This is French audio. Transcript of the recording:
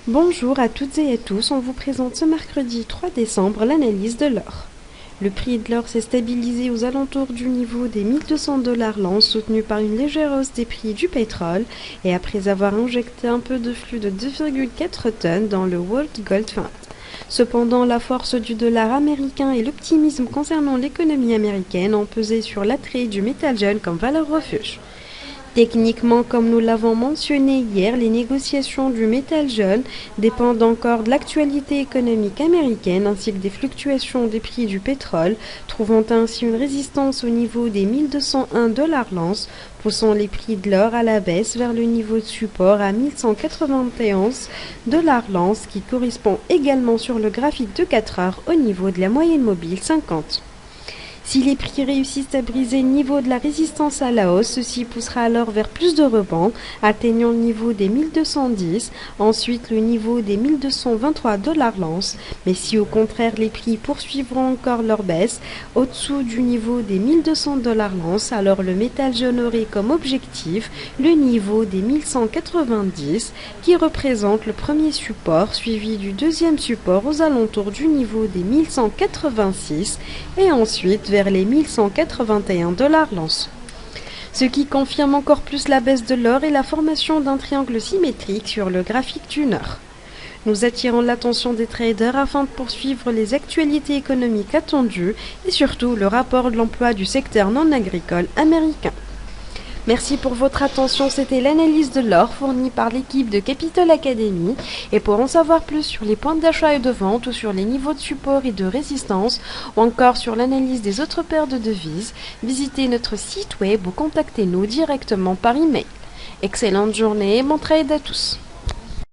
Bonjour à toutes et à tous, on vous présente ce mercredi 3 décembre l'analyse de l'or. Le prix de l'or s'est stabilisé aux alentours du niveau des 1200 dollars l'once, soutenu par une légère hausse des prix du pétrole, et après avoir injecté un peu de flux de 2,4 tonnes dans le World Gold Fund. Cependant, la force du dollar américain et l'optimisme concernant l'économie américaine ont pesé sur l'attrait du métal jeune comme valeur refuge. Techniquement, comme nous l'avons mentionné hier, les négociations du métal jaune dépendent encore de l'actualité économique américaine ainsi que des fluctuations des prix du pétrole, trouvant ainsi une résistance au niveau des 1201 dollars l'once, poussant les prix de l'or à la baisse vers le niveau de support à 1191 dollars l'once qui correspond également sur le graphique de 4 heures au niveau de la moyenne mobile 50. Si les prix réussissent à briser le niveau de la résistance à la hausse, ceci poussera alors vers plus de rebonds, atteignant le niveau des 1210, ensuite le niveau des 1223 dollars l'once. Mais si au contraire les prix poursuivront encore leur baisse au-dessous du niveau des 1200 dollars l'once, alors le métal jaune aurait comme objectif le niveau des 1190 qui représente le premier support, suivi du deuxième support aux alentours du niveau des 1186 et ensuite vers les 1181 dollars l'once. Ce qui confirme encore plus la baisse de l'or et la formation d'un triangle symétrique sur le graphique du Nord. Nous attirons l'attention des traders afin de poursuivre les actualités économiques attendues et surtout le rapport de l'emploi du secteur non agricole américain. Merci pour votre attention, c'était l'analyse de l'or fournie par l'équipe de Capital Academy. Et pour en savoir plus sur les points d'achat et de vente ou sur les niveaux de support et de résistance ou encore sur l'analyse des autres paires de devises, visitez notre site web ou contactez-nous directement par email. Excellente journée et bon trade à tous.